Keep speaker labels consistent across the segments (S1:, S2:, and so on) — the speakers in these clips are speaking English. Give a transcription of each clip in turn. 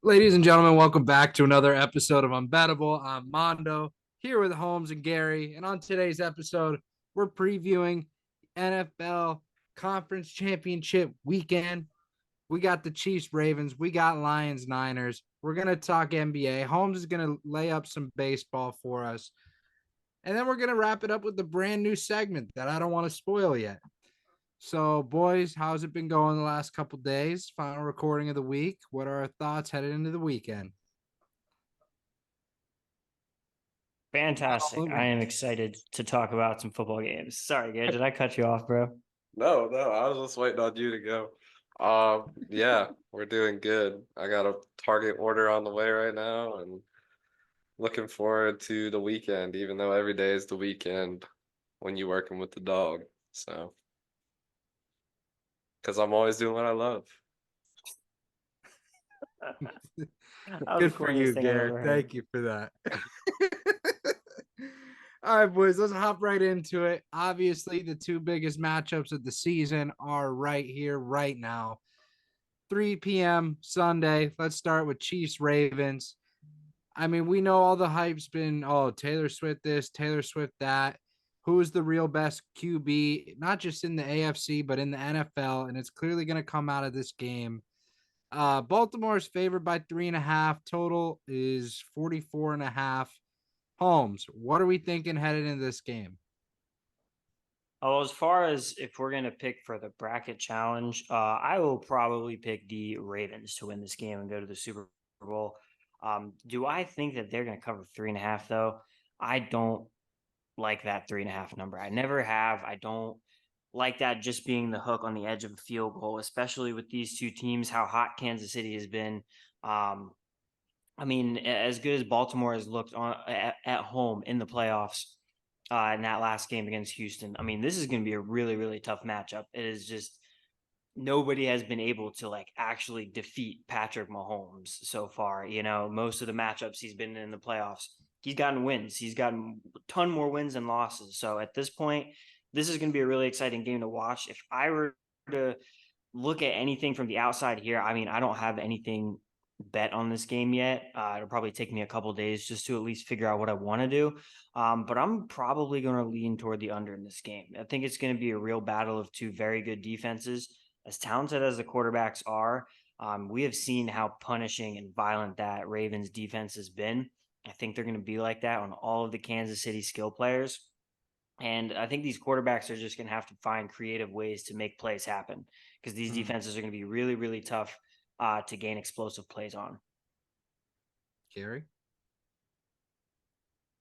S1: Ladies and gentlemen, welcome back to another episode of Unbettable. I'm Mondo here with Holmes and Gary. And on today's episode, we're previewing NFL Conference Championship weekend. We got the Chiefs, Ravens, we got Lions, Niners. We're going to talk NBA. Holmes is going to lay up some baseball for us. And then we're going to wrap it up with the brand new segment that I don't want to spoil yet. So, boys, how's it been going the last couple days? Final recording of the week. What are our thoughts headed into the weekend?
S2: Fantastic. I
S1: All
S2: am excited to talk about some football games. Sorry, Gage, did I cut you off, bro?
S3: No, no, I was just waiting on you to go. Yeah, we're doing good. I got a Target order on the way right now and looking forward to the weekend, even though every day is the weekend when you're working with the dog. So, because I'm always doing what I love.
S2: That was the
S1: Good for
S2: corniest
S1: you,
S2: thing I've
S1: Garrett.
S2: ever heard.
S1: Thank you for that. All right, boys, let's hop right into it. Obviously, the two biggest matchups of the season are right here, right now. 3 p.m. Sunday. Let's start with Chiefs Ravens. I mean, we know all the hype's been, oh, Taylor Swift this, Taylor Swift that. Who is the real best QB, not just in the AFC, but in the NFL? And it's clearly going to come out of this game. Baltimore is favored by 3.5. Total is 44.5. Holmes, what are we thinking headed into this game?
S2: Oh, as far as if we're going to pick for the bracket challenge, I will probably pick the Ravens to win this game and go to the Super Bowl. Do I think that they're going to cover 3.5, though? I don't like that 3.5 number. I never have. I don't like that just being the hook on the edge of a field goal, especially with these two teams, how hot Kansas City has been. Um, I mean, as good as Baltimore has looked at home in the playoffs in that last game against Houston, I mean, this is going to be a really, really tough matchup. It is just nobody has been able to like actually defeat Patrick Mahomes so far. You know, most of the matchups he's been in the playoffs, he's gotten wins. He's gotten a ton more wins than losses. So at this point, this is going to be a really exciting game to watch. If I were to look at anything from the outside here, I mean, I don't have anything bet on this game yet. It'll probably take me a couple days just to at least figure out what I want to do. But I'm probably going to lean toward the under in this game. I think it's going to be a real battle of two very good defenses. As talented as the quarterbacks are, we have seen how punishing and violent that Ravens defense has been. I think they're going to be like that on all of the Kansas City skill players. And I think these quarterbacks are just going to have to find creative ways to make plays happen because these defenses are going to be really, really tough to gain explosive plays on.
S1: Gary?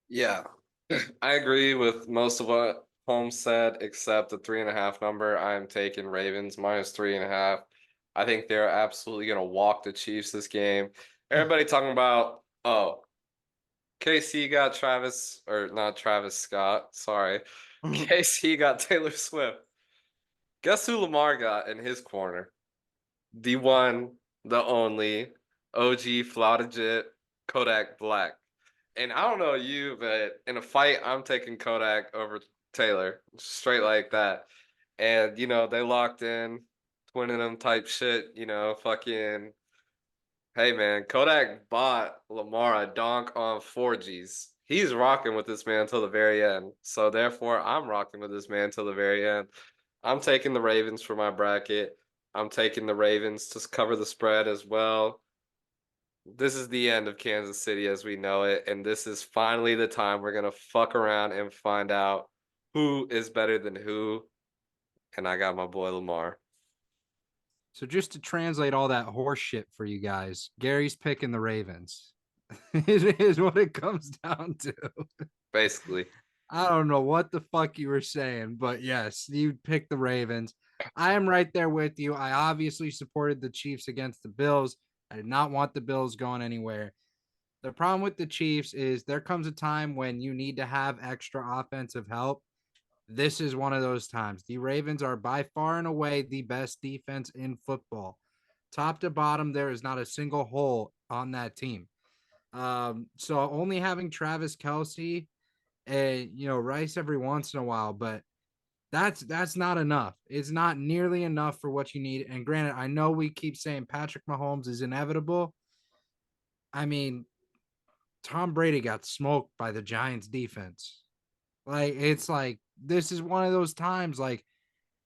S3: Yeah, I agree with most of what Holmes said, except the 3.5 number. I'm taking Ravens minus 3.5. I think they're absolutely going to walk the Chiefs this game. Everybody talking about, oh, KC got Travis, or not Travis Scott, sorry. KC got Taylor Swift. Guess who Lamar got in his corner? The one, the only, OG Flautigit Kodak Black. And I don't know you, but in a fight, I'm taking Kodak over Taylor, straight like that. And, they locked in, twinning them type shit, fucking. Hey man, Kodak bought Lamar a donk on 4Gs. He's rocking with this man until the very end. So therefore, I'm rocking with this man till the very end. I'm taking the Ravens for my bracket. I'm taking the Ravens to cover the spread as well. This is the end of Kansas City as we know it, and this is finally the time we're gonna fuck around and find out who is better than who. And I got my boy Lamar.
S1: So just to translate all that horse shit for you guys, Gary's picking the Ravens. It is what it comes down to.
S3: Basically.
S1: I don't know what the fuck you were saying, but yes, you picked the Ravens. I am right there with you. I obviously supported the Chiefs against the Bills. I did not want the Bills going anywhere. The problem with the Chiefs is there comes a time when you need to have extra offensive help. This is one of those times. The Ravens are by far and away the best defense in football. Top to bottom, there is not a single hole on that team. So only having Travis Kelsey and Rice every once in a while, but that's not enough. It's not nearly enough for what you need. And granted, I know we keep saying Patrick Mahomes is inevitable, I mean, Tom Brady got smoked by the Giants defense. Like, it's like, this is one of those times, like,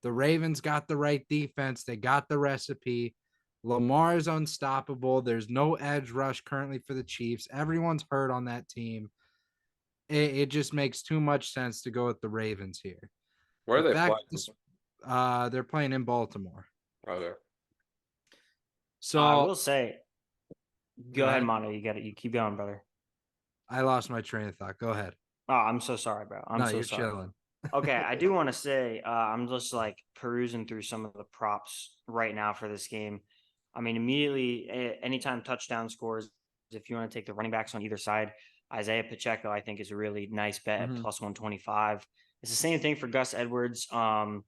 S1: the Ravens got the right defense. They got the recipe. Lamar is unstoppable. There's no edge rush currently for the Chiefs. Everyone's hurt on that team. It just makes too much sense to go with the Ravens here.
S3: Where
S1: The
S3: are they
S1: fact
S3: playing?
S1: this, they're playing in Baltimore.
S3: Okay.
S2: I
S1: So
S2: will say,
S1: go
S2: go ahead,
S1: ahead.
S2: Mondo. You got it. You keep going, brother.
S1: I lost my train of thought. Go ahead.
S2: Oh, I'm so sorry, bro. I'm
S1: No,
S2: so
S1: you're
S2: sorry.
S1: chilling.
S2: Okay, I do want to say I'm just like perusing through some of the props right now for this game. I mean, immediately, anytime touchdown scores, if you want to take the running backs on either side, Isaiah Pacheco, I think, is a really nice bet at
S1: Mhm.
S2: plus 125. It's the same thing for Gus Edwards. Kind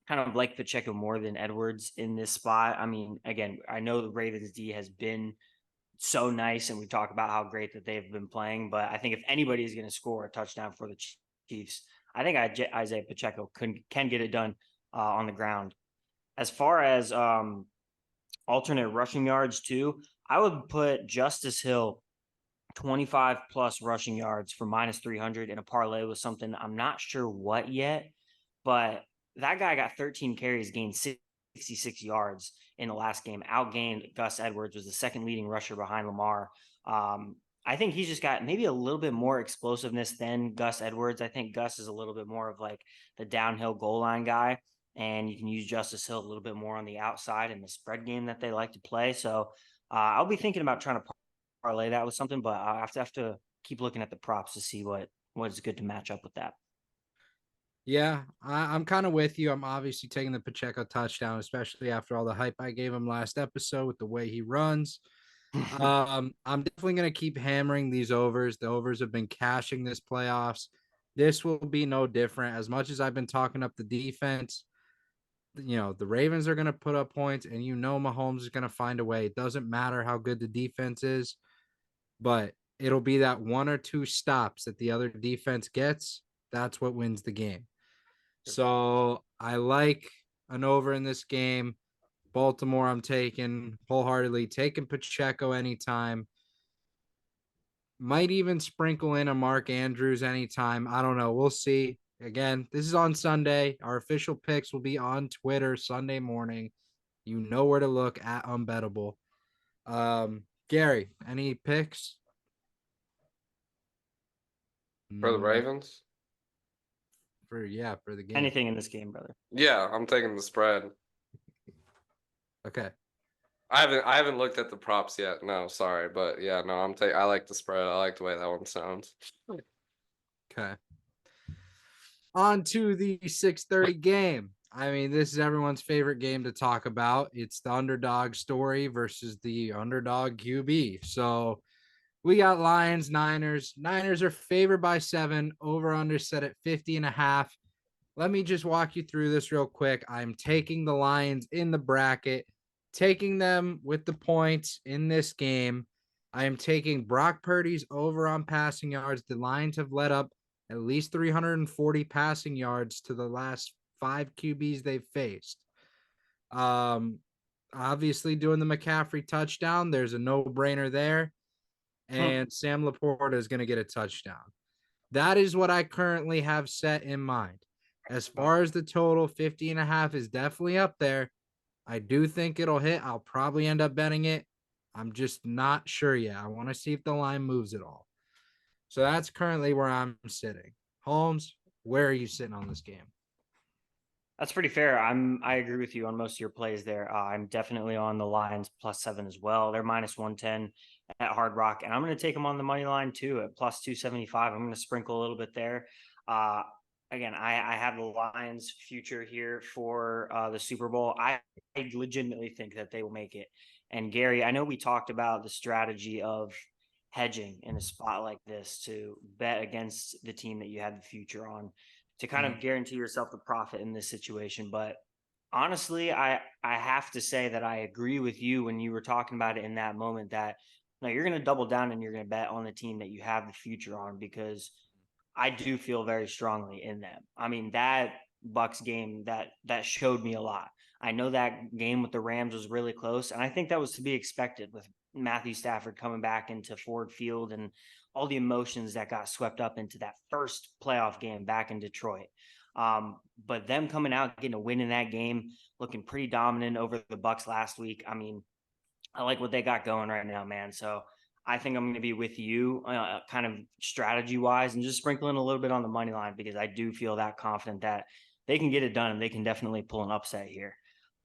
S2: of like Pacheco more than Edwards in this spot. I mean, again, I know the Ravens D has been so nice, and we talk about how great that they've been playing. But I think if anybody is going to score a touchdown for the Chiefs, I think Isaiah Pacheco can get it done on the ground. As far as alternate rushing yards too, I would put Justice Hill 25 plus rushing yards for minus 300 in a parlay with something I'm not sure what yet, but that guy got 13 carries, gained 66 yards in the last game, outgained Gus Edwards, was the second leading rusher behind Lamar. I think he's just got maybe a little bit more explosiveness than Gus Edwards. I think Gus is a little bit more of like the downhill goal line guy, and you can use Justice Hill a little bit more on the outside in the spread game that they like to play. So I'll be thinking about trying to parlay that with something, but I have to keep looking at the props to see what is good to match up with that.
S1: Yeah, I'm kind of with you. I'm obviously taking the Pacheco touchdown, especially after all the hype I gave him last episode with the way he runs. I'm definitely going to keep hammering these overs. The overs have been cashing this playoffs. This will be no different. As much as I've been talking up the defense, the Ravens are going to put up points, and Mahomes is going to find a way. It doesn't matter how good the defense is, but it'll be that one or two stops that the other defense gets. That's what wins the game. So I like an over in this game. Baltimore, I'm taking wholeheartedly, taking Pacheco anytime. Might even sprinkle in a Mark Andrews anytime. I don't know. We'll see. Again, this is on Sunday. Our official picks will be on Twitter Sunday morning. You know where to look at Unbettable. Gary, any picks?
S3: For the
S1: Mm,
S3: Ravens?
S1: for the game.
S2: Anything in this game, brother.
S3: Yeah, I'm taking the spread.
S1: Okay.
S3: I haven't looked at the props yet. No, sorry, but yeah, no, I like the spread. I like the way that one sounds.
S1: Okay. On to the 6:30 game. I mean, this is everyone's favorite game to talk about. It's the underdog story versus the underdog QB. So we got Lions, Niners. Niners are favored by 7, over under set at 50.5. Let me just walk you through this real quick. I'm taking the Lions in the bracket, taking them with the points in this game. I am taking Brock Purdy's over on passing yards. The Lions have let up at least 340 passing yards to the last 5 QBs they've faced. Obviously doing the McCaffrey touchdown. There's a no-brainer there. And Sam Laporta is going to get a touchdown. That is what I currently have set in mind. As far as the total, 50.5 is definitely up there. I do think it'll hit. I'll probably end up betting it. I'm just not sure yet. I want to see if the line moves at all. So that's currently where I'm sitting. Holmes, where are you sitting on this game?
S2: That's pretty fair. I agree with you on most of your plays there. I'm definitely on the Lions +7 as well. They're minus 110 at Hard Rock, and I'm going to take them on the money line too at plus 275. I'm going to sprinkle a little bit there. Uh, Again, I have the Lions future here for the Super Bowl. I legitimately think that they will make it. And Gary, I know we talked about the strategy of hedging in a spot like this to bet against the team that you had the future on to kind of guarantee yourself the profit in this situation. But honestly, I have to say that I agree with you when you were talking about it in that moment that no, you're going to double down and you're going to bet on the team that you have the future on because I do feel very strongly in them. I mean, that Bucks game that showed me a lot. I know that game with the Rams was really close, and I think that was to be expected with Matthew Stafford coming back into Ford Field and all the emotions that got swept up into that first playoff game back in Detroit. But them coming out, getting a win in that game, looking pretty dominant over the Bucks last week. I mean, I like what they got going right now, man. So I think I'm going to be with you kind of strategy wise and just sprinkling a little bit on the money line because I do feel that confident that they can get it done and they can definitely pull an upset here.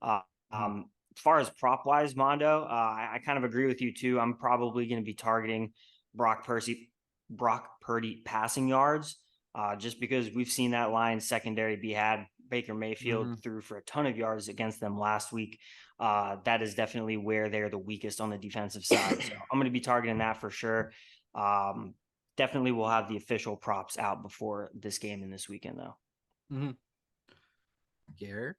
S2: Uh, as far as prop wise, Mondo, I kind of agree with you too. I'm probably going to be targeting Brock Purdy passing yards, just because we've seen that line secondary be had. Baker Mayfield threw for a ton of yards against them last week. That is definitely where they're the weakest on the defensive side. So I'm going to be targeting that for sure. Definitely will have the official props out before this game and this weekend, though.
S1: Garrett?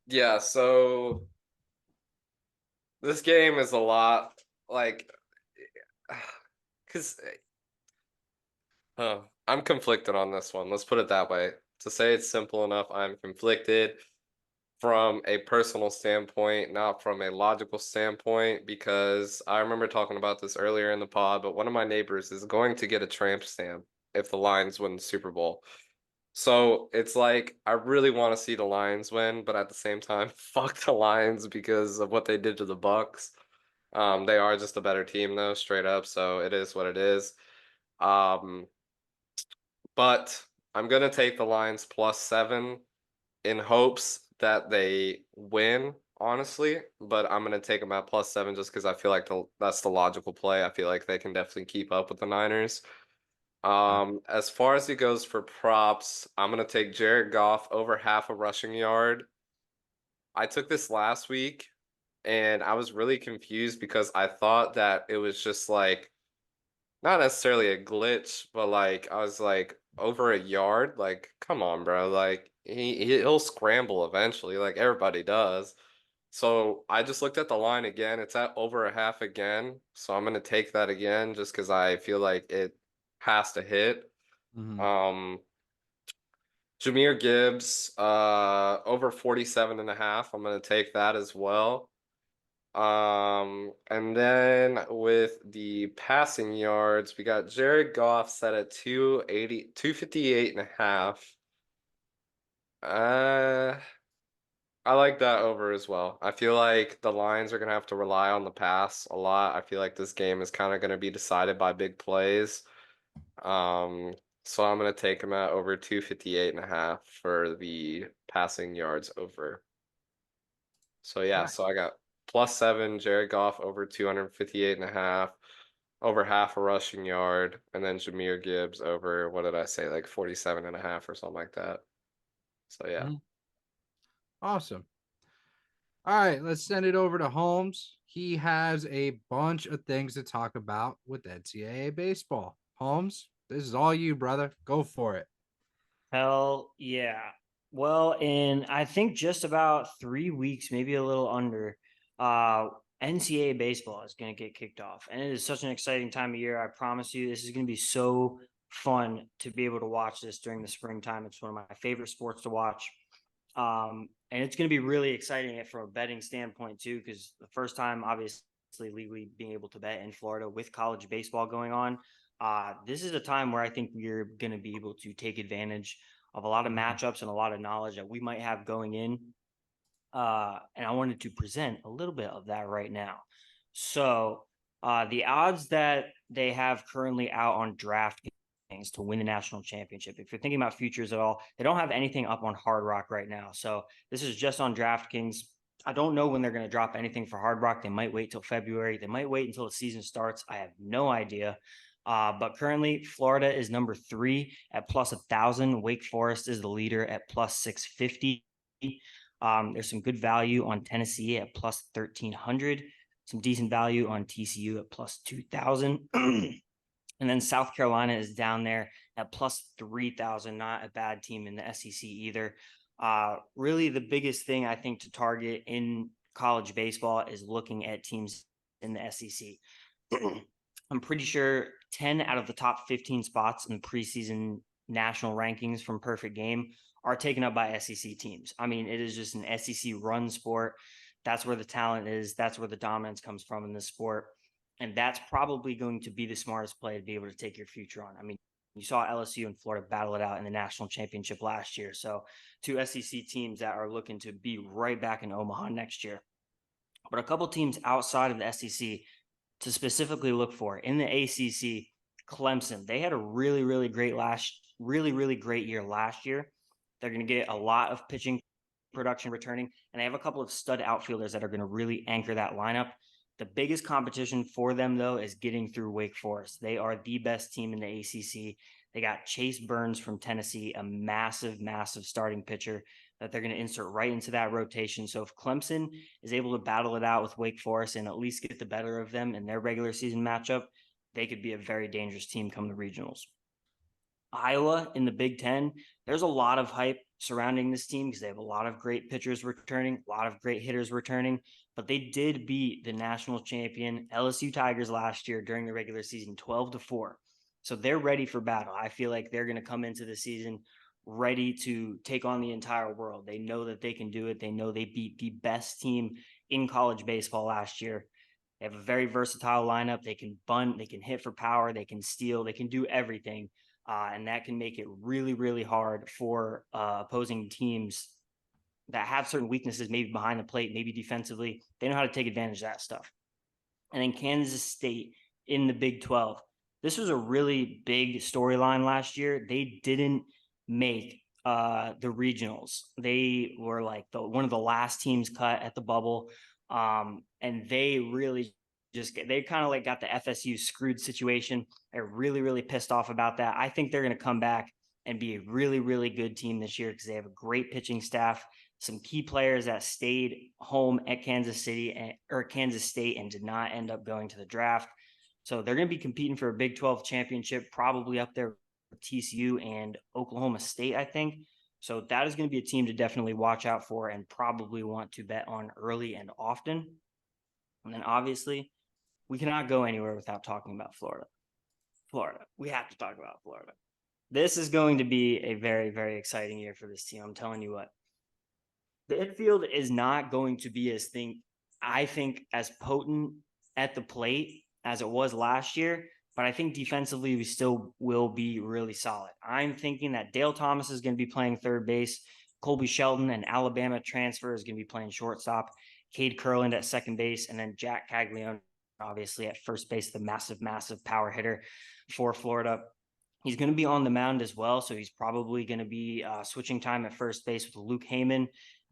S3: Yeah, so this game is a lot like because I'm conflicted on this one. Let's put it that way. To say it's simple enough, I'm conflicted from a personal standpoint, not from a logical standpoint, because I remember talking about this earlier in the pod, but one of my neighbors is going to get a tramp stamp if the Lions win the Super Bowl. So it's like I really want to see the Lions win, but at the same time, fuck the Lions because of what they did to the Bucks. They are just a better team though, straight up. So it is what it is. Um, but I'm gonna take the Lions +7 in hopes that they win, honestly. But I'm gonna take them at +7 just because I feel like that's the logical play. I feel like they can definitely keep up with the Niners. As far as it goes for props, I'm gonna take Jared Goff over half a rushing yard. I took this last week and I was really confused because I thought that it was just like not necessarily a glitch, but like I was like over a yard. Like, come on, bro. Like he'll scramble eventually, like everybody does. So I just looked at the line again. It's at over a half again. So I'm gonna take that again just because I feel like it has to hit. Um, Jameer Gibbs, over 47 and a half. I'm gonna take that as well. And then with the passing yards, we got Jared Goff set at 280, 258 and a half. I like that over as well. I feel like the Lions are going to have to rely on the pass a lot. I feel like this game is kind of going to be decided by big plays. Um, so I'm going to take them at over 258 and a half for the passing yards over. So yeah, so I got +7, Jared Goff over 258 and a half, over half a rushing yard, and then Jameer Gibbs over, what did I say, like 47 and a half or something like that. So yeah.
S1: Awesome. All right, let's send it over to Holmes. He has a bunch of things to talk about with NCAA baseball. Holmes, this is all you, brother. Go for it.
S2: Hell yeah. Well, in I think just about 3 weeks, maybe a little under, NCAA baseball is going to get kicked off. And it is such an exciting time of year. I promise you, this is going to be so fun to be able to watch this during the springtime. It's one of my favorite sports to watch. And it's going to be really exciting from a betting standpoint, too, because the first time, obviously, legally being able to bet in Florida with college baseball going on, this is a time where I think we're going to be able to take advantage of a lot of matchups and a lot of knowledge that we might have going in. And I wanted to present a little bit of that right now. So the odds that they have currently out on DraftKings to win the national championship, if you're thinking about futures at all, they don't have anything up on Hard Rock right now. So this is just on DraftKings. I don't know when they're going to drop anything for Hard Rock. They might wait till February. They might wait until the season starts. I have no idea. But currently, Florida is number 3 at +1,000. Wake Forest is the leader at +650. There's some good value on Tennessee at +1,300. Some decent value on TCU at +2,000. And then South Carolina is down there at +3,000. Not a bad team in the SEC either. Really, the biggest thing I think to target in college baseball is looking at teams in the SEC. I'm pretty sure 10 out of the top 15 spots in the preseason national rankings from Perfect Game are taken up by SEC teams. I mean, it is just an SEC run sport. That's where the talent is. That's where the dominance comes from in this sport. And that's probably going to be the smartest play to be able to take your future on. I mean, you saw LSU and Florida battle it out in the national championship last year. So two SEC teams that are looking to be right back in Omaha next year. But a couple teams outside of the SEC to specifically look for in the ACC, Clemson. They had a really, really great year last year. They're going to get a lot of pitching production returning, and they have a couple of stud outfielders that are going to really anchor that lineup. The biggest competition for them, though, is getting through Wake Forest. They are the best team in the ACC. They got Chase Burns from Tennessee, a massive, massive starting pitcher that they're going to insert right into that rotation. So if Clemson is able to battle it out with Wake Forest and at least get the better of them in their regular season matchup, they could be a very dangerous team come the regionals. Iowa in the Big Ten, there's a lot of hype surrounding this team because they have a lot of great pitchers returning, a lot of great hitters returning, but they did beat the national champion LSU Tigers last year during the regular season 12-4. So they're ready for battle. I feel like they're going to come into the season ready to take on the entire world. They know that they can do it. They know they beat the best team in college baseball last year. They have a very versatile lineup. They can bunt, they can hit for power, they can steal, they can do everything. And that can make it really, really hard for opposing teams that have certain weaknesses, maybe behind the plate, maybe defensively. They know how to take advantage of that stuff. And then Kansas State in the Big 12. This was a really big storyline last year. They didn't make the regionals. They were like one of the last teams cut at the bubble. And they really they kind of like got the FSU screwed situation. They're really, really pissed off about that. I think they're going to come back and be a really, really good team this year because they have a great pitching staff, some key players that stayed home at Kansas State and did not end up going to the draft. So they're going to be competing for a Big 12 championship, probably up there with TCU and Oklahoma State, I think. So that is going to be a team to definitely watch out for and probably want to bet on early and often. And then obviously, we cannot go anywhere without talking about Florida. We have to talk about Florida. This is going to be a very, very exciting year for this team. I'm telling you what. The infield is not going to be as as potent at the plate as it was last year, but I think defensively we still will be really solid. I'm thinking that Dale Thomas is going to be playing third base. Colby Shelton, an Alabama transfer, is going to be playing shortstop. Cade Kurland at second base, and then Jack Caglione, obviously at first base, the massive, massive power hitter for Florida. He's going to be on the mound as well, so he's probably going to be switching time at first base with Luke Heyman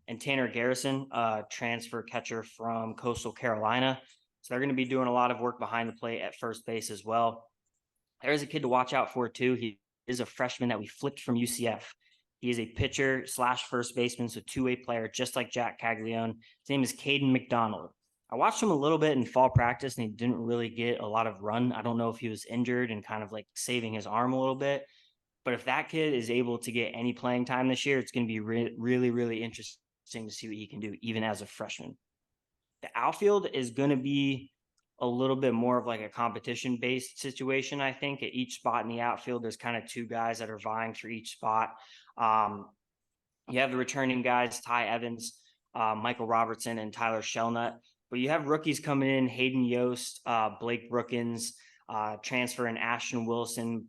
S2: and Tanner Garrison, transfer catcher from Coastal Carolina. So they're going to be doing a lot of work behind the plate at first base as well. There's a kid to watch out for too. He is a freshman that we flipped from UCF. He is a pitcher / first baseman, so two-way player, just like Jack Caglione. His name is Caden McDonald. I watched him a little bit in fall practice, and he didn't really get a lot of run. I don't know if he was injured and kind of like saving his arm a little bit. But if that kid is able to get any playing time this year, it's going to be really, really interesting to see what he can do, even as a freshman. The outfield is going to be a little bit more of like a competition-based situation, I think. At each spot in the outfield, there's kind of two guys that are vying for each spot. You have the returning guys, Ty Evans, Michael Robertson, and Tyler Shelnut. But you have rookies coming in, Hayden Yost, Blake Brookins, transfer in Ashton Wilson,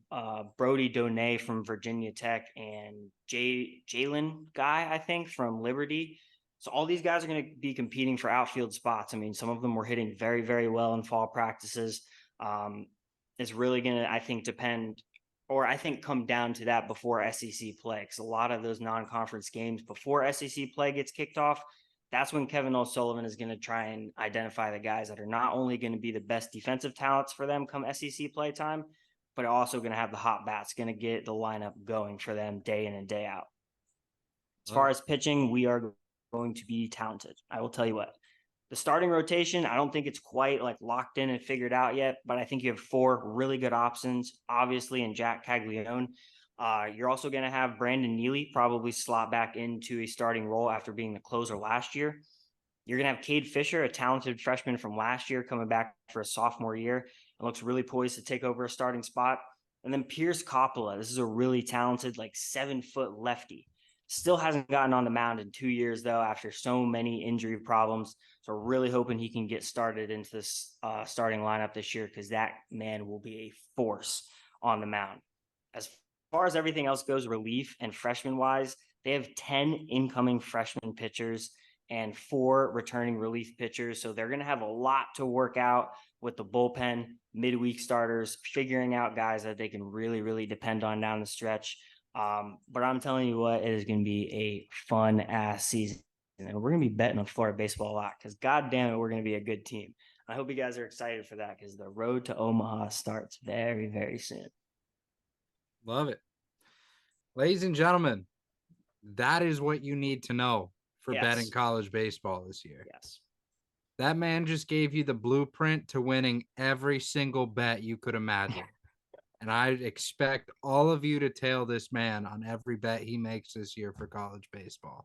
S2: Brody Donay from Virginia Tech, and Jalen Guy, I think, from Liberty. So all these guys are going to be competing for outfield spots. I mean, some of them were hitting very, very well in fall practices. It's really going to, I think, come down to that before SEC play. Because a lot of those non-conference games before SEC play gets kicked off, that's when Kevin O'Sullivan is going to try and identify the guys that are not only going to be the best defensive talents for them come SEC play time, but also going to have the hot bats, going to get the lineup going for them day in and day out. As far as pitching, we are going to be talented. I will tell you what. The starting rotation, I don't think it's quite like locked in and figured out yet, but I think you have four really good options, obviously, in Jack Caglione. You're also going to have Brandon Neely probably slot back into a starting role after being the closer last year. You're going to have Cade Fisher, a talented freshman from last year, coming back for a sophomore year and looks really poised to take over a starting spot. And then Pierce Coppola. This is a really talented, like 7-foot lefty. Still hasn't gotten on the mound in 2 years, though, after so many injury problems. So really hoping he can get started into this starting lineup this year, because that man will be a force on the mound. As far as everything else goes, relief and freshman wise, they have 10 incoming freshman pitchers and 4 returning relief pitchers. So they're going to have a lot to work out with the bullpen, midweek starters, figuring out guys that they can really, really depend on down the stretch. But I'm telling you what, it is going to be a fun ass season. And we're going to be betting on Florida baseball a lot, because God damn it, we're going to be a good team. I hope you guys are excited for that, because the road to Omaha starts very, very soon.
S1: Love it. Ladies and gentlemen, that is what you need to know for betting college baseball this year.
S2: Yes.
S1: That man just gave you the blueprint to winning every single bet you could imagine. And I expect all of you to tail this man on every bet he makes this year for college baseball.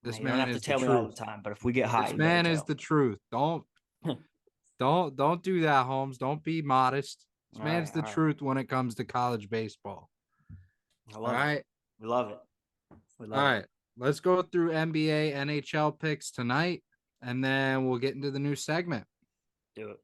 S1: This
S2: You
S1: man
S2: don't have
S1: is
S2: to tell
S1: the
S2: me all
S1: truth.
S2: the time, but if we get high,
S1: This man is the truth. Don't do that, Holmes. Don't be modest. This man's the truth when it comes to college baseball.
S2: I love it. We love it. We love
S1: all
S2: it.
S1: right. Let's go through NBA, NHL picks tonight, and then we'll get into the new segment.
S2: Do it.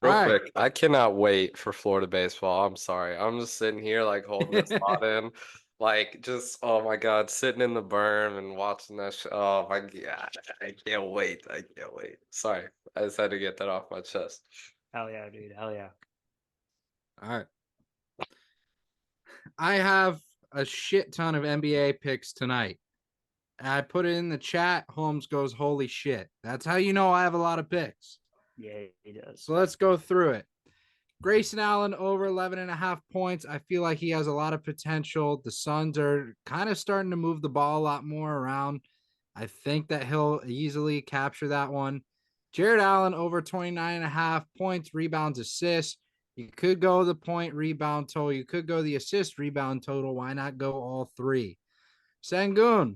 S3: Real quick, I cannot wait for Florida baseball. I'm sorry. I'm just sitting here like holding this thought in. Like, just, oh my God, sitting in the berm and watching that show. Oh my God, I can't wait. I can't wait. Sorry, I just had to get that off my chest.
S2: Hell yeah, dude. Hell yeah.
S1: All right. I have a shit ton of NBA picks tonight. I put it in the chat. Holmes goes, holy shit. That's how you know I have a lot of picks.
S2: Yeah, he does.
S1: So let's go through it. Grayson Allen over 11.5 points. I feel like he has a lot of potential. The Suns are kind of starting to move the ball a lot more around. I think that he'll easily capture that one. Jared Allen over 29.5 points, rebounds, assists. You could go the point rebound total. You could go the assist rebound total. Why not go all three? Sengun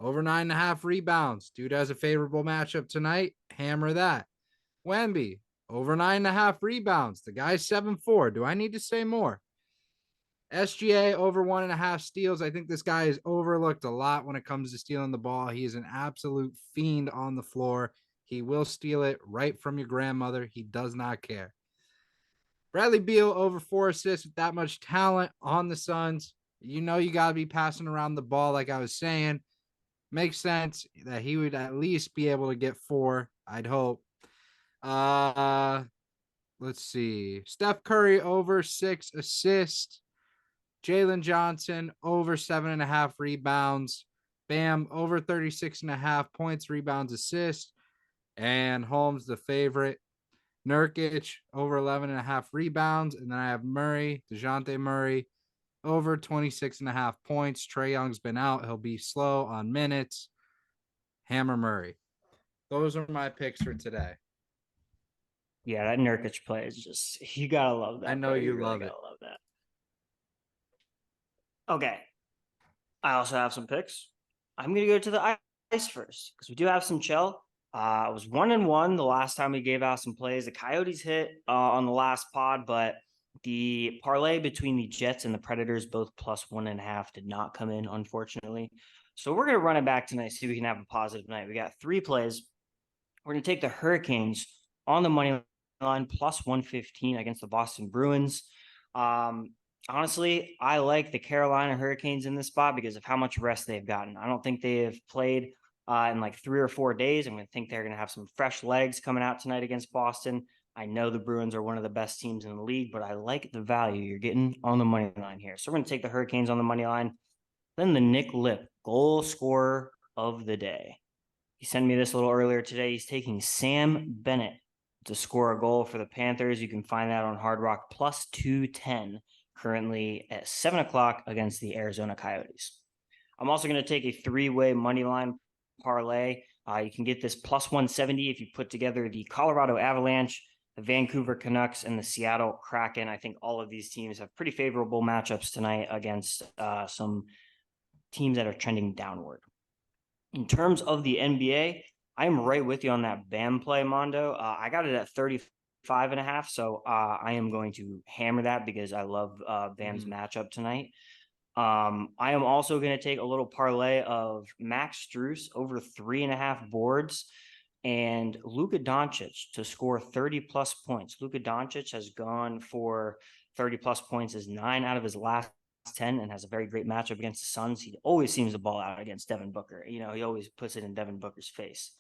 S1: over 9.5 rebounds. Dude has a favorable matchup tonight. Hammer that. Wemby over 9.5 rebounds. The guy's 7'4". Do I need to say more? SGA over 1.5 steals. I think this guy is overlooked a lot when it comes to stealing the ball. He is an absolute fiend on the floor. He will steal it right from your grandmother. He does not care. Bradley Beal over 4 assists with that much talent on the Suns. You know you got to be passing around the ball like I was saying. Makes sense that he would at least be able to get 4, I'd hope. Let's see. Steph Curry over 6 assists. Jalen Johnson over 7.5 rebounds. Bam over 36.5 points, rebounds, assists. And Holmes, the favorite. Nurkic over 11.5 rebounds. And then I have Murray, DeJounte Murray, over 26.5 points. Trae Young's been out. He'll be slow on minutes. Hammer Murray. Those are my picks for today.
S2: Yeah, that Nurkic play is just, you gotta love that.
S1: I know you love it.
S2: Love that. Okay. I also have some picks. I'm gonna go to the ice first, because we do have some chill. It was 1-1 the last time we gave out some plays. The Coyotes hit on the last pod, but the parlay between the Jets and the Predators, both plus 1.5, did not come in, unfortunately. So we're going to run it back tonight, see if we can have a positive night. We got 3 plays. We're going to take the Hurricanes on the money line, plus 115 against the Boston Bruins. Honestly, I like the Carolina Hurricanes in this spot because of how much rest they've gotten. I don't think they have played in like 3 or 4 days. I'm going to think they're going to have some fresh legs coming out tonight against Boston. I know the Bruins are one of the best teams in the league, but I like the value you're getting on the money line here. So we're going to take the Hurricanes on the money line. Then the Nick Lip, goal scorer of the day. He sent me this a little earlier today. He's taking Sam Bennett to score a goal for the Panthers. You can find that on Hard Rock plus 210, currently at 7 o'clock against the Arizona Coyotes. I'm also going to take a 3-way money line parlay. You can get this plus 170 if you put together the Colorado Avalanche, the Vancouver Canucks, and the Seattle Kraken. I think all of these teams have pretty favorable matchups tonight against some teams that are trending downward. In terms of the NBA, I am right with you on that Bam play, Mondo. I got it at 35.5, so I am going to hammer that because I love Bam's matchup tonight. I am also going to take a little parlay of Max Strus over 3.5 boards and Luka Doncic to score 30 plus points. Luka Doncic has gone for 30 plus points as 9 out of his last 10 and has a very great matchup against the Suns. He always seems to ball out against Devin Booker. He always puts it in Devin Booker's face.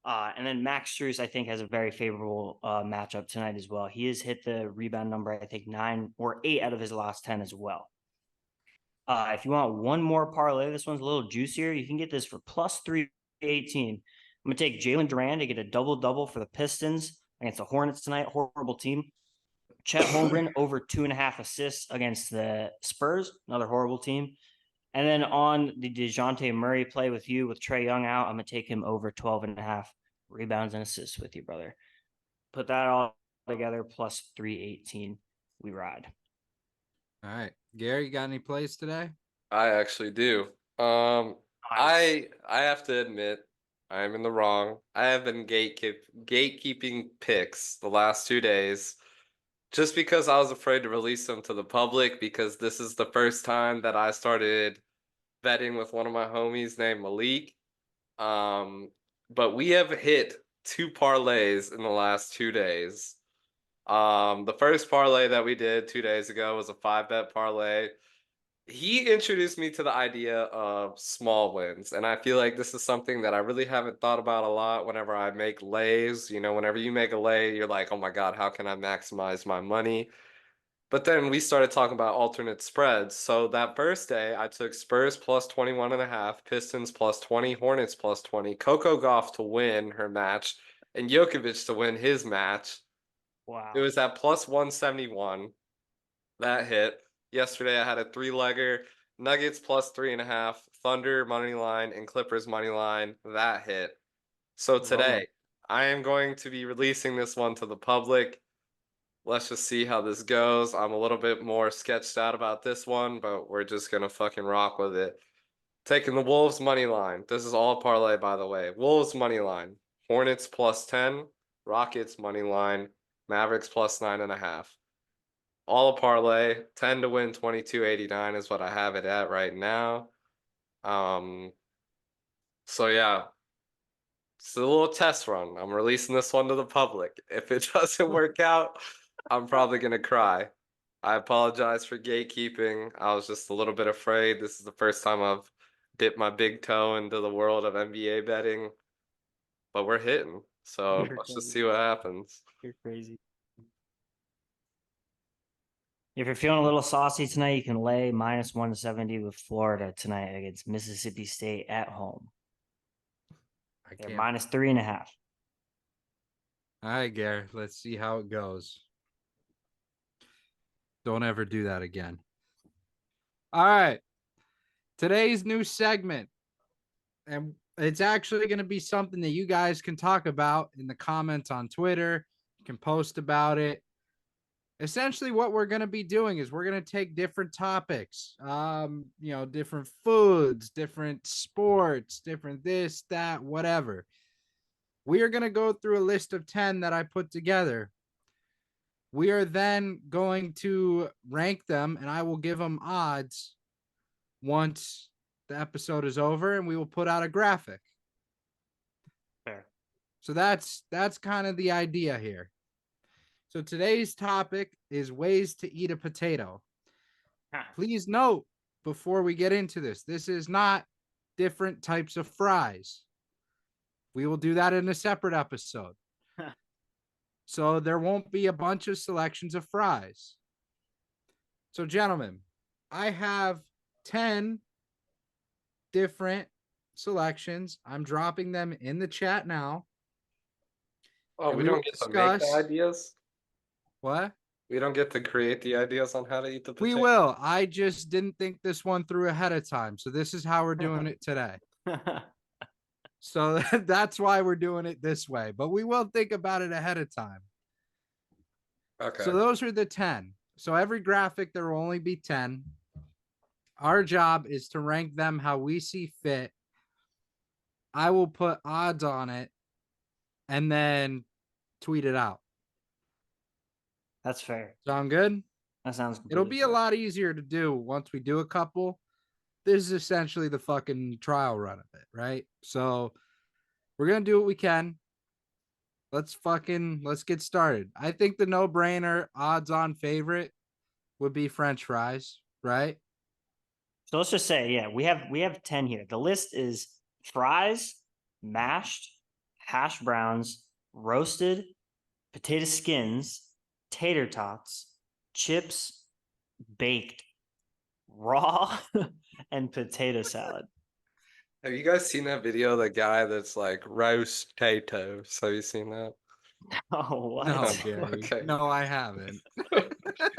S2: And then Max Strus, I think, has a very favorable matchup tonight as well. He has hit the rebound number, I think, 9 or 8 out of his last 10 as well. If you want one more parlay, this one's a little juicier. You can get this for plus 318. I'm going to take Jalen Duran to get a double-double for the Pistons against the Hornets tonight. Horrible team. Chet Holmgren over 2.5 assists against the Spurs, another horrible team. And then on the DeJounte Murray play with you, with Trae Young out, I'm going to take him over 12.5 rebounds and assists with you, brother. Put that all together, plus 318. We ride.
S1: All right. Gary, you got any plays today?
S3: I actually do.
S2: Nice.
S3: I have to admit, I am in the wrong. I have been gatekeeping picks the last 2 days just because I was afraid to release them to the public, because this is the first time that I started betting with one of my homies named Malik. But we have hit 2 parlays in the last 2 days. The first parlay that we did 2 days ago was a 5-bet parlay. He introduced me to the idea of small wins, and I feel like this is something that I really haven't thought about a lot whenever I make lays. Whenever you make a lay, you're like, oh my God, how can I maximize my money? But then we started talking about alternate spreads. So that first day, I took Spurs plus 21.5, Pistons plus 20, Hornets plus 20, Coco Gauff to win her match, and Jokovic to win his match.
S2: Wow.
S3: It was at plus 171. That hit. Yesterday, I had a 3-legger, Nuggets plus 3.5, Thunder money line, and Clippers money line. That hit. So today, I am going to be releasing this one to the public. Let's just see how this goes. I'm a little bit more sketched out about this one, but we're just going to fucking rock with it. Taking the Wolves money line. This is all parlay, by the way. Wolves money line. Hornets plus 10. Rockets money line. Mavericks plus 9.5. All a parlay. 10 to win 22.89 is what I have it at right now. So yeah. It's a little test run. I'm releasing this one to the public. If it doesn't work out, I'm probably going to cry. I apologize for gatekeeping. I was just a little bit afraid. This is the first time I've dipped my big toe into the world of NBA betting. But we're hitting. So let's just see what happens.
S2: You're crazy. If you're feeling a little saucy tonight, you can lay minus 170 with Florida tonight against Mississippi State at home. They're minus 3.5.
S1: All right, Gary. Let's see how it goes. Don't ever do that again. All right. Today's new segment. And it's actually going to be something that you guys can talk about in the comments on Twitter. You can post about it. Essentially, what we're going to be doing is we're going to take different topics, different foods, different sports, different this, that, whatever. We are going to go through a list of 10 that I put together. We are then going to rank them, and I will give them odds once the episode is over, and we will put out a graphic.
S2: Fair.
S1: So that's kind of the idea here. So today's topic is ways to eat a potato. Please note, before we get into this is not different types of fries. We will do that in a separate episode. So there won't be a bunch of selections of fries. So gentlemen, I have 10 different selections. I'm dropping them in the chat now.
S3: Oh, we don't get to make the ideas?
S1: What?
S3: We don't get to create the ideas on how to eat the potato?
S1: We will. I just didn't think this one through ahead of time. So this is how we're doing it today. So that's why we're doing it this way. But we will think about it ahead of time.
S3: Okay.
S1: So those are the 10. So every graphic, there will only be 10. Our job is to rank them how we see fit. I will put odds on it and then tweet it out.
S2: That's fair.
S1: Sound good?
S2: That sounds
S1: It'll be a lot easier to do once we do a couple. this is essentially the fucking trial run of it, right? So we're gonna do what we can. Let's get started. I think the no-brainer odds-on favorite would be French fries, right?
S2: So let's just say, yeah, we have 10 here. The list is fries, mashed, hash browns, roasted, potato skins, tater tots, chips, baked, raw, and potato salad.
S3: Have you guys seen that video of the guy that's like roast potatoes? Have you seen that?
S2: Oh, what?
S1: No, Gary.
S3: Okay.
S1: No, I haven't.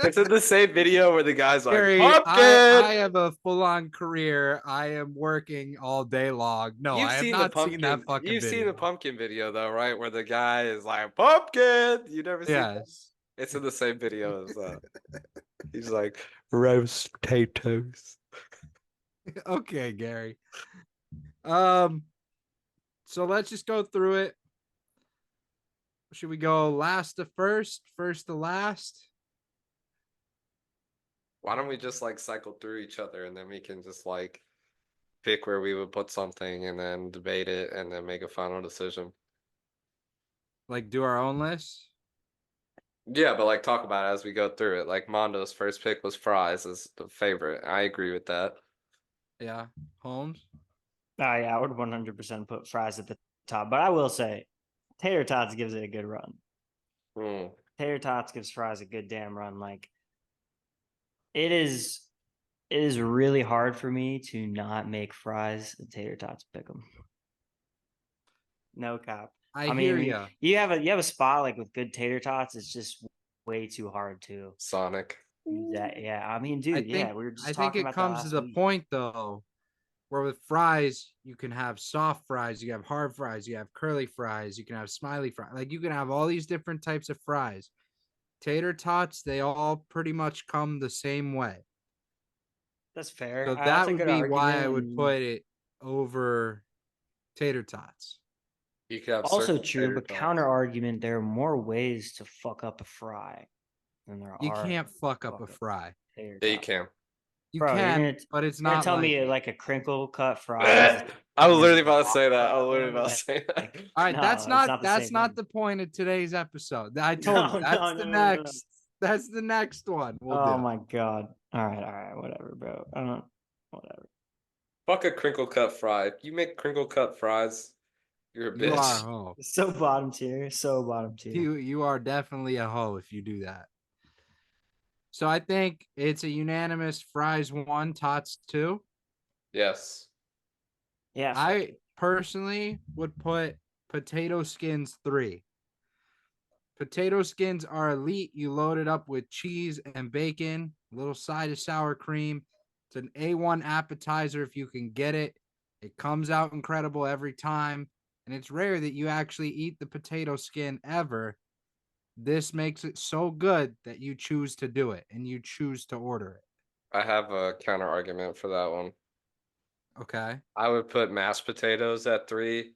S3: It's in the same video where the guy's like,
S1: Gary,
S3: pumpkin!
S1: I have a full-on career. I am working all day long. No, I have not seen that fucking
S3: You've seen the
S1: video.
S3: pumpkin video though, right? Where the guy is like, pumpkin! You never seen that?
S1: Yes.
S3: It's in the same video as that. He's like, roast potatoes.
S1: Okay, Gary. So let's just go through it. Should we go last to first to last?
S3: Why don't we just like cycle through each other and then we can just like pick where we would put something and then debate it and then make a final decision.
S1: Like do our own list?
S3: Yeah, but like talk about it as we go through it. Like Mondo's first pick was fries as the favorite. I agree with that.
S1: Yeah. Holmes?
S2: Yeah, I would 100% put fries at the top. But I will say, tater tots gives it a good run.
S3: Hmm.
S2: Tater tots gives fries a good damn run. Like, it is really hard for me to not make fries and tater tots pick them. No cap.
S1: I
S2: mean,
S1: hear ya.
S2: you have a spot like with good tater tots. It's just way too hard to.
S3: Sonic.
S2: Yeah, I mean, dude, we were just talking
S1: it
S2: about
S1: comes
S2: that
S1: to
S2: last
S1: the
S2: week.
S1: point though, where with fries you can have soft fries, you have hard fries, you have curly fries, you can have smiley fries. Like you can have all these different types of fries. Tater tots, they all pretty much come the same way.
S2: That's fair.
S1: So
S2: That's
S1: that
S2: a
S1: would
S2: good
S1: be why I
S2: argument.
S1: would put it over tater tots.
S3: You could have
S2: Also
S3: circle
S2: true,
S3: tater
S2: but
S3: tots.
S2: counter argument, there are more ways to fuck up a fry than there
S1: You
S2: are.
S1: can't fuck up a fry.
S2: Tater
S3: Yeah, you
S2: tots.
S3: can.
S1: You
S2: Bro,
S1: can, but it's
S2: you're gonna
S1: not
S2: tell
S1: like
S2: me
S1: it.
S2: like a crinkle cut fry.
S3: I was literally about to say that. I was literally about to say that.
S1: All right,
S2: No,
S1: that's
S2: it's
S1: not
S2: not the
S1: that's
S2: same
S1: not
S2: thing.
S1: the point of today's episode. I told you that's the next. That's the next one.
S2: Oh my god. All right, whatever, bro. I don't. Whatever.
S3: Fuck a crinkle cut fry. If you make crinkle cut fries, you're a
S1: You are a
S3: bitch.
S1: hoe.
S2: So bottom tier. So bottom tier.
S1: You are definitely a hoe if you do that. So I think it's a unanimous fries 1, tots 2.
S3: Yes.
S2: Yeah.
S1: I personally would put potato skins 3. Potato skins are elite. You load it up with cheese and bacon, a little side of sour cream. It's an A1 appetizer if you can get it. It comes out incredible every time. And it's rare that you actually eat the potato skin ever. This makes it so good that you choose to do it and you choose to order it.
S3: I have a counter argument for that one.
S1: Okay.
S3: I would put mashed potatoes at 3.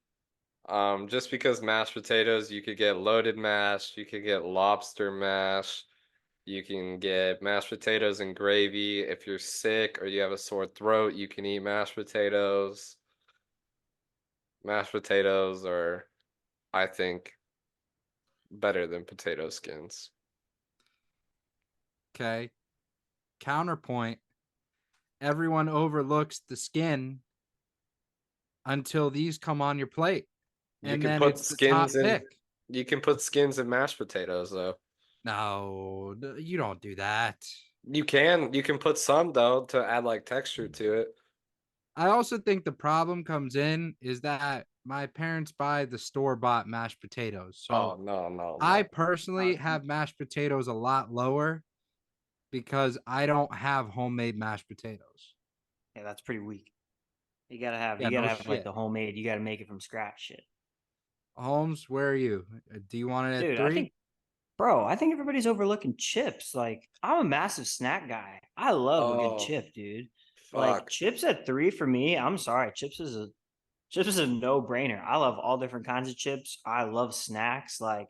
S3: Just because mashed potatoes, you could get loaded mash, you could get lobster mash, you can get mashed potatoes and gravy. If you're sick or you have a sore throat, you can eat mashed potatoes. Mashed potatoes are, I think, better than potato skins.
S1: Okay. Counterpoint. Everyone overlooks the skin until these come on your plate.
S3: You can put skins in.
S1: Pick.
S3: You can put skins in mashed potatoes though.
S1: No, you don't do that.
S3: You can. You can put some though to add like texture to it.
S1: I also think the problem comes in is that my parents buy the store-bought mashed potatoes. So
S3: Oh no.
S1: I personally have mashed potatoes a lot lower because I don't have homemade mashed potatoes.
S2: Yeah, that's pretty weak. You gotta have like
S1: shit.
S2: the homemade. You gotta make it from scratch shit.
S1: Holmes, where are you? Do you want it at
S2: Dude,
S1: 3?
S2: I think everybody's overlooking chips. Like, I'm a massive snack guy. I love a good
S3: Oh,
S2: chip, dude. Like
S3: fuck.
S2: chips at 3 for me. I'm sorry, chips is a no-brainer. I love all different kinds of chips. I love snacks. Like,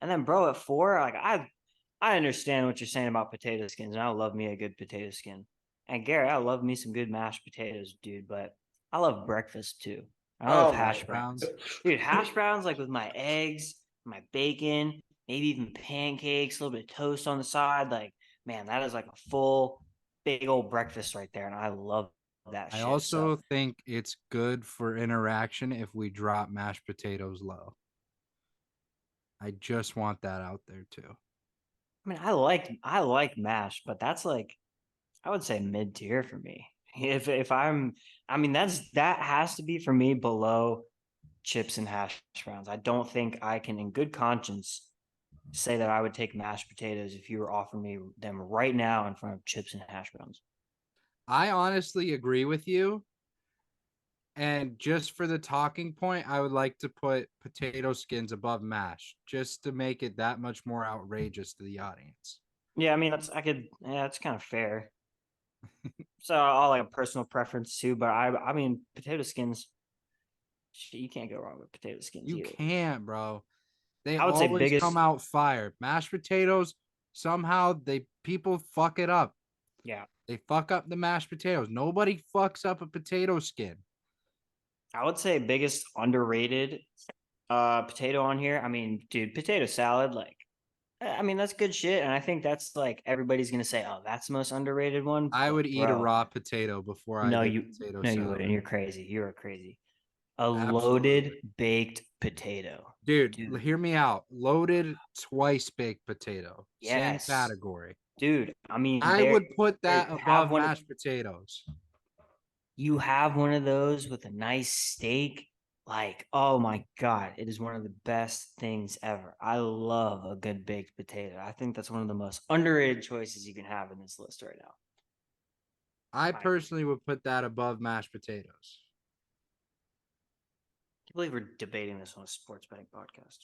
S2: and then bro, at 4, like I understand what you're saying about potato skins, and I love me a good potato skin. And Gary, I love me some good mashed potatoes, dude, but I love breakfast too. I love
S3: Oh my
S2: hash browns. Dude, hash browns like with my eggs, my bacon, maybe even pancakes, a little bit of toast on the side. Like, man, that is like a full big old breakfast right there. And I love that
S1: I
S2: shit. So
S1: also think it's good for interaction if we drop mashed potatoes low. I just want that out there too.
S2: I mean, I like mash, but that's like I would say mid tier for me. If I'm I mean that has to be for me below chips and hash browns. I don't think I can in good conscience say that I would take mashed potatoes if you were offering me them right now in front of chips and hash browns.
S1: I honestly agree with you. And just for the talking point, I would like to put potato skins above mash just to make it that much more outrageous to the audience.
S2: Yeah, I mean that's kind of fair. So all like a personal preference too, but I mean potato skins, shit, you can't go wrong with potato skins
S1: You
S2: either.
S1: can't, bro. They
S2: I would say
S1: always come
S2: biggest,
S1: out fire. Mashed potatoes, somehow they people fuck it up.
S2: yeah.
S1: They fuck up the mashed potatoes. Nobody fucks up a potato skin.
S2: I would say biggest underrated potato on here. I mean, dude, potato salad, like I mean, that's good shit. And I think that's like everybody's gonna say, oh, that's the most underrated one.
S1: I
S2: But
S1: would eat a
S2: bro,
S1: raw potato before I
S2: no,
S1: hit
S2: you
S1: potato
S2: no, you wouldn't.
S1: salad.
S2: You're crazy. You're crazy. A loaded
S1: Absolutely.
S2: baked potato.
S1: Dude,
S2: Dude,
S1: hear me out. Loaded twice baked potato. Same
S2: yes.
S1: category.
S2: Dude, I mean,
S1: I would put
S2: there
S1: that
S2: you have
S1: above
S2: one
S1: mashed potatoes.
S2: you have one of those with a nice steak. Like, oh my God, it is one of the best things ever. I love a good baked potato. I think that's one of the most underrated choices you can have in this list right now.
S1: I
S2: I can't
S1: personally would put that above mashed potatoes.
S2: believe we're debating this on a sports betting podcast.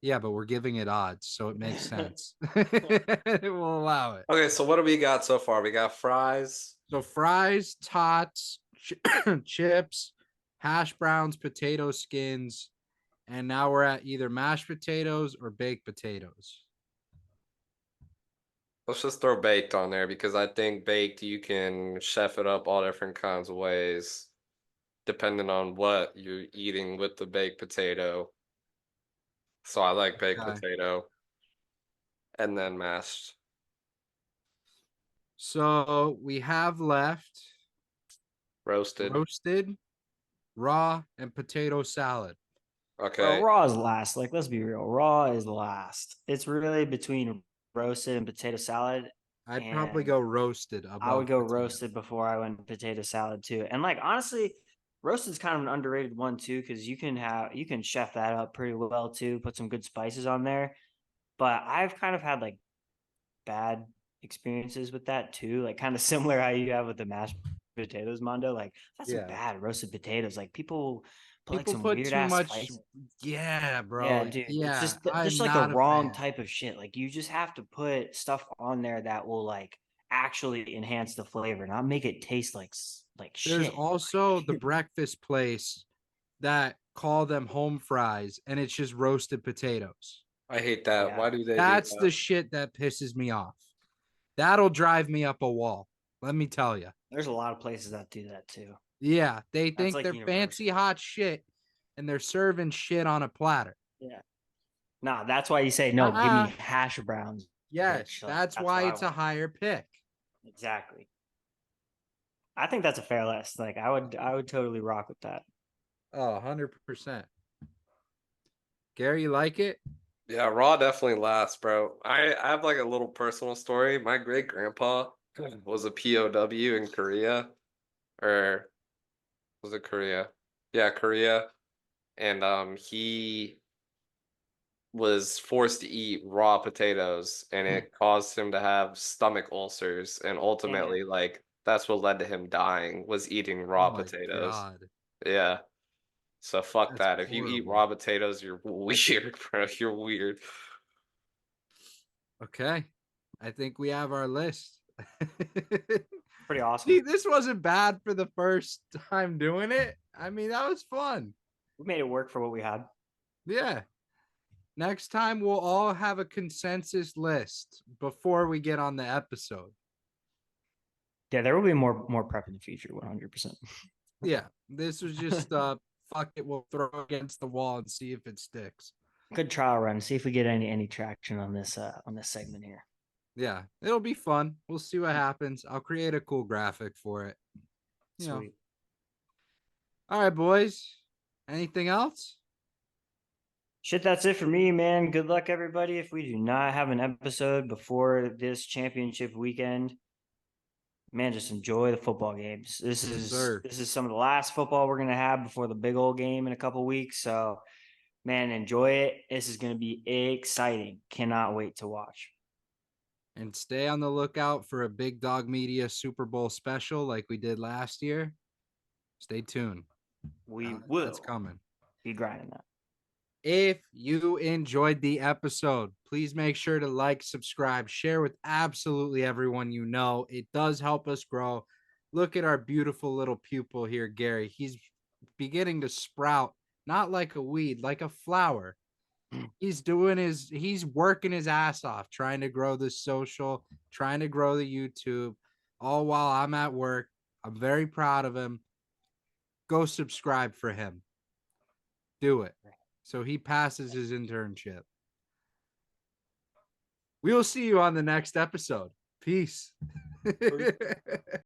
S1: Yeah, but we're giving it odds, so it makes sense. We'll allow it.
S3: Okay, so what do we got so far? We got fries.
S1: So fries, tots, chips, hash browns, potato skins, and now we're at either mashed potatoes or baked potatoes.
S3: Let's just throw baked on there because I think baked you can chef it up all different kinds of ways depending on what you're eating with the baked potato. So I like baked
S1: Okay.
S3: potato and then mashed.
S1: So we have left
S3: Roasted.
S1: roasted, raw, and potato salad.
S2: Bro,
S3: Okay.
S2: raw is last. Like, let's be real. Raw is last. It's really between roasted and potato salad.
S1: I'd probably
S2: And
S1: go roasted
S2: I would
S1: above
S2: go
S1: potato.
S2: roasted before I went potato salad too. And like honestly, roasted is kind of an underrated one too, because you can chef that up pretty well too, put some good spices on there. But I've kind of had like bad experiences with that too, like kind of similar how you have with the mashed potatoes, Mondo. Like that's some
S1: Yeah.
S2: bad roasted potatoes. Like people put like
S1: People
S2: some
S1: put
S2: weird
S1: too
S2: ass
S1: much.
S2: spice.
S1: Yeah,
S2: Yeah,
S1: bro.
S2: dude, it's
S1: Yeah,
S2: just
S1: I'm
S2: like the
S1: not a
S2: wrong
S1: fan.
S2: type of shit. Like you just have to put stuff on there that will like actually enhance the flavor, not make it taste like
S1: There's
S2: shit.
S1: also the breakfast place that call them home fries, and it's just roasted potatoes.
S3: I hate that.
S2: Yeah,
S3: Why do they do
S1: That's
S3: that?
S1: the shit that pisses me off. That'll drive me up a wall. Let me tell you.
S2: there's a lot of places that do that too.
S1: Yeah, they
S2: That's
S1: think
S2: like
S1: they're fancy
S2: universal.
S1: hot shit and they're serving shit on a platter.
S2: Yeah. Nah, that's why you say no. Give me
S1: Uh-uh.
S2: hash browns,
S1: Yes,
S2: bitch. Like
S1: that's
S2: that's
S1: why
S2: what I
S1: it's a
S2: want.
S1: higher pick.
S2: Exactly. I think that's a fair list. Like I would totally rock with that.
S1: Oh, 100%. Gary, you like it?
S3: Yeah, raw definitely lasts, bro. I have like a little personal story. My great grandpa was a POW in Korea, or was it Korea? Yeah, Korea. And he was forced to eat raw potatoes and it caused him to have stomach ulcers and ultimately
S2: Damn.
S3: like that's what led to him dying was eating
S1: Oh
S3: raw
S1: my
S3: potatoes.
S1: God.
S3: Yeah. So fuck
S1: That's
S3: that. If you eat
S1: horrible.
S3: raw potatoes, you're weird, bro. You're weird.
S1: Okay. I think we have our list.
S2: Pretty
S1: See,
S2: awesome.
S1: this wasn't bad for the first time doing it. I mean, that was fun.
S2: We made it work for what we had.
S1: Yeah. Next time, we'll all have a consensus list before we get on the episode.
S2: Yeah, there will be more prep in the future, 100%.
S1: Yeah, this was just fuck it, we'll throw against the wall and see if it sticks.
S2: Good trial run. See if we get any traction on this segment here.
S1: Yeah, it'll be fun. We'll see what happens. I'll create a cool graphic for it. You know.
S2: Sweet.
S1: All right, boys. Anything else?
S2: Shit, that's it for me, man. Good luck, everybody. If we do not have an episode before this championship weekend, man, just enjoy the football games. This
S1: Yes,
S2: is
S1: sir.
S2: this is some of the last football we're gonna have before the big old game in a couple weeks. So, man, enjoy it. This is gonna be exciting. Cannot wait to watch.
S1: And stay on the lookout for a Big Dog Media Super Bowl special like we did last year. Stay tuned.
S2: We
S1: That's
S2: will
S1: coming.
S2: be grinding that.
S1: If you enjoyed the episode, please make sure to like, subscribe, share with absolutely everyone you know. It does help us grow. Look at our beautiful little pupil here, Gary. He's beginning to sprout, not like a weed, like a flower. He's working his ass off, trying to grow the social, trying to grow the YouTube, all while I'm at work. I'm very proud of him. Go subscribe for him. Do it. So he passes his internship. We will see you on the next episode. Peace.